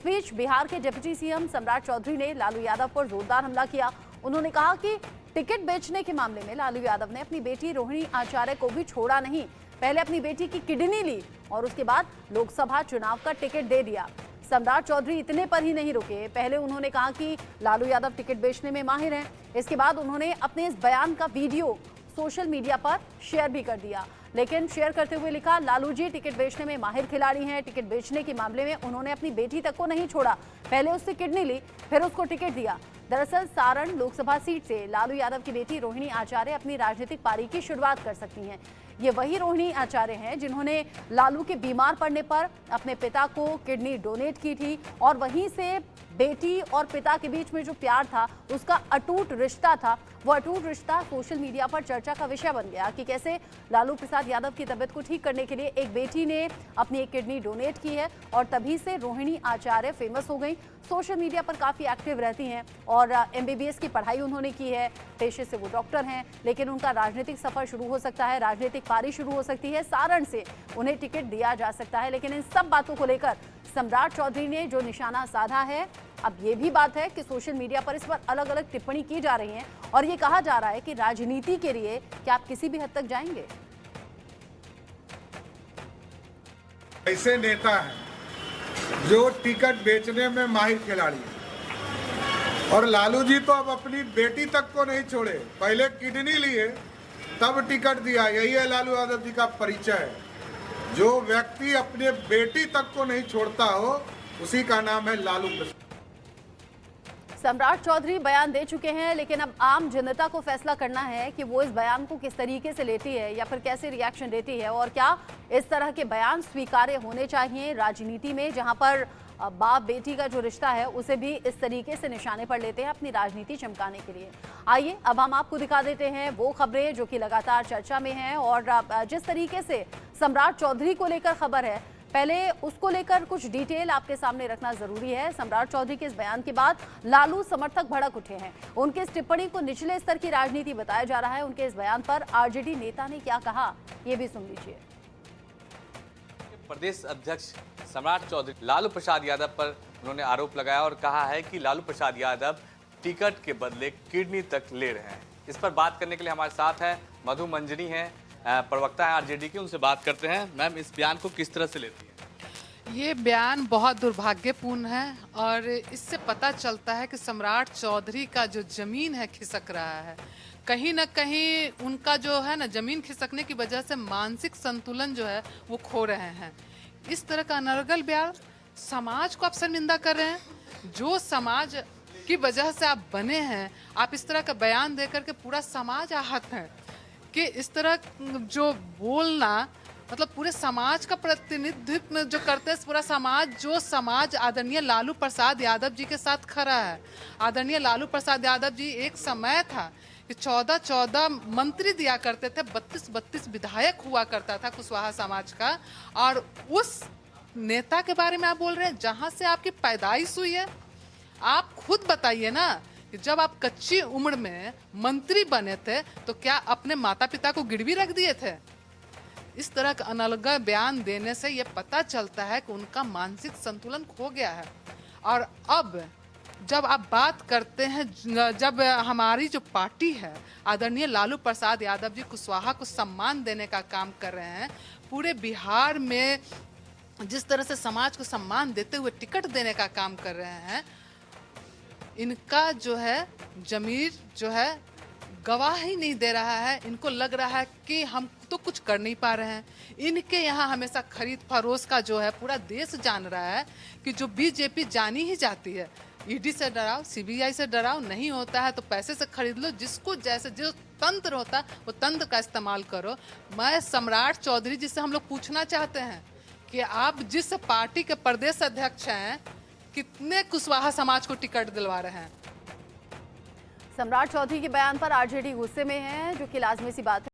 बीच बिहार के deputy CM सम्राट चौधरी ने लालू यादव पर जोरदार हमला किया। उन्होंने कहा कि टिकट बेचने के मामले में लालू यादव ने अपनी बेटी रोहिणी आचार्य को भी छोड़ा नहीं। पहले अपनी बेटी की किडनी ली और उसके बाद लोकसभा चुनाव का टिकट दे दिया। सम्राट चौधरी इतने पर ही नहीं रुके। पहले उन्होंने कहा कि लालू यादव टिकट बेचने में माहिर हैं। इसके बाद उन्होंने अपने इस बयान का वीडियो सोशल मीडिया पर शेयर भी कर दिया, लेकिन शेयर करते हुए लिखा, लालू जी टिकट बेचने में माहिर खिलाड़ी हैं। टिकट बेचने के मामले में उन्होंने अपनी बेटी तक को नहीं छोड़ा। पहले उससे किडनी ली, फिर उसको टिकट दिया। दरअसल सारण लोकसभा सीट से लालू यादव की बेटी रोहिणी आचार्य अपनी राजनीतिक पारी की शुरुआत कर सकती हैं। ये वही रोहिणी आचार्य हैं जिन्होंने लालू के बीमार पड़ने पर अपने पिता को किडनी डोनेट की थी और वहीं से बेटी और पिता के बीच में जो प्यार था, उसका अटूट रिश्ता था, वो अटूट रिश्ता सोशल मीडिया पर चर्चा का विषय बन गया कि कैसे लालू प्रसाद यादव की तबीयत को ठीक करने के लिए एक बेटी ने अपनी एक किडनी डोनेट की है और तभी से रोहिणी आचार्य फेमस हो गई। सोशल मीडिया पर काफ़ी एक्टिव रहती हैं और MBBS की पढ़ाई उन्होंने की है। पेशे से वो डॉक्टर हैं, लेकिन उनका राजनीतिक सफर शुरू हो सकता है, राजनीतिक पारी शुरू हो सकती है। सारण से उन्हें टिकट दिया जा सकता है, लेकिन इन सब बातों को लेकर सम्राट चौधरी ने जो निशाना साधा है, अब ये भी बात है कि सोशल मीडिया पर इस पर अलग अलग टिप्पणी की जा रही है और ये कहा जा रहा है कि राजनीति के लिए क्या आप किसी भी हद तक जाएंगे। ऐसे नेता हैं जो टिकट बेचने में माहिर खिलाड़ी है और लालू जी तो अब अपनी बेटी तक को नहीं छोड़े। पहले किडनी लिए तब टिकट दिया। यही है लालू यादव जी का परिचय। जो व्यक्ति अपने बेटी तक को नहीं छोड़ता हो, उसी का नाम है लालू प्रसाद। सम्राट चौधरी बयान दे चुके हैं, लेकिन अब आम जनता को फैसला करना है कि वो इस बयान को किस तरीके से लेती है या फिर कैसे रिएक्शन देती है और क्या इस तरह के बयान स्वीकार्य होने चाहिए राजनीति में, जहां पर बाप बेटी का जो रिश्ता है उसे भी इस तरीके से निशाने पर लेते हैं अपनी राजनीति चमकाने के लिए। आइए अब हम आपको दिखा देते हैं वो खबरें जो कि लगातार चर्चा में हैं और जिस तरीके से सम्राट चौधरी को लेकर खबर है, पहले उसको लेकर कुछ डिटेल आपके सामने रखना जरूरी है। सम्राट चौधरी के इस बयान के बाद लालू समर्थक भड़क उठे हैं। उनके इस टिप्पणी को निचले स्तर की राजनीति बताया जा रहा है। उनके इस बयान पर आरजेडी नेता ने क्या कहा, ये भी सुन लीजिए। प्रदेश अध्यक्ष सम्राट चौधरी लालू प्रसाद यादव पर उन्होंने आरोप लगाया और कहा है कि लालू प्रसाद यादव टिकट के बदले किडनी तक ले रहे हैं। इस पर बात करने के लिए हमारे साथ है मधु मंजरी हैं, प्रवक्ता है आरजेडी की। उनसे बात करते हैं। मैम, इस बयान को किस तरह से लेती है? ये बयान बहुत दुर्भाग्यपूर्ण है और इससे पता चलता है कि सम्राट चौधरी का जो जमीन है खिसक रहा है। कहीं ना कहीं उनका जो है ना, जमीन खिसकने की वजह से मानसिक संतुलन जो है वो खो रहे हैं। इस तरह का अनर्गल बयान समाज को आप शर्मिंदा कर रहे हैं। जो समाज की वजह से आप बने हैं, आप इस तरह का बयान देकर के पूरा समाज आहत है कि इस तरह जो बोलना मतलब पूरे समाज का प्रतिनिधित्व जो करते हैं, पूरा समाज, जो समाज आदरणीय लालू प्रसाद यादव जी के साथ खड़ा है। आदरणीय लालू प्रसाद यादव जी, एक समय था कि 14 मंत्री दिया करते थे, 32 विधायक हुआ करता था कुशवाहा समाज का, और उस नेता के बारे में आप बोल रहे हैं जहां से आपकी पैदाइश हुई है। आप खुद बताइए ना कि जब आप कच्ची उम्र में मंत्री बने थे तो क्या अपने माता पिता को गिरवी रख दिए थे? इस तरह का अनलगा बयान देने से यह पता चलता है कि उनका मानसिक संतुलन खो गया है। और अब जब आप बात करते हैं, जब हमारी जो पार्टी है आदरणीय लालू प्रसाद यादव जी कुशवाहा को सम्मान देने का काम कर रहे हैं, पूरे बिहार में जिस तरह से समाज को सम्मान देते हुए टिकट देने का काम कर रहे हैं, इनका जो है जमीर जो है गवाह ही नहीं दे रहा है। इनको लग रहा है कि हम तो कुछ कर नहीं पा रहे हैं। इनके यहाँ हमेशा खरीद फरोश का जो है पूरा देश जान रहा है कि जो बीजेपी जानी ही जाती है, ईडी से डराओ, सीबीआई से डराओ, नहीं होता है तो पैसे से खरीद लो। जिसको जैसे जो तंत्र होता है वो तंत्र का इस्तेमाल करो। मैं सम्राट चौधरी जी से हम लोग पूछना चाहते हैं कि आप जिस पार्टी के प्रदेश अध्यक्ष हैं, कितने कुशवाहा समाज को टिकट दिलवा रहे हैं? सम्राट चौधरी के बयान पर आरजेडी गुस्से में है, जो कि लाजमी सी बात है।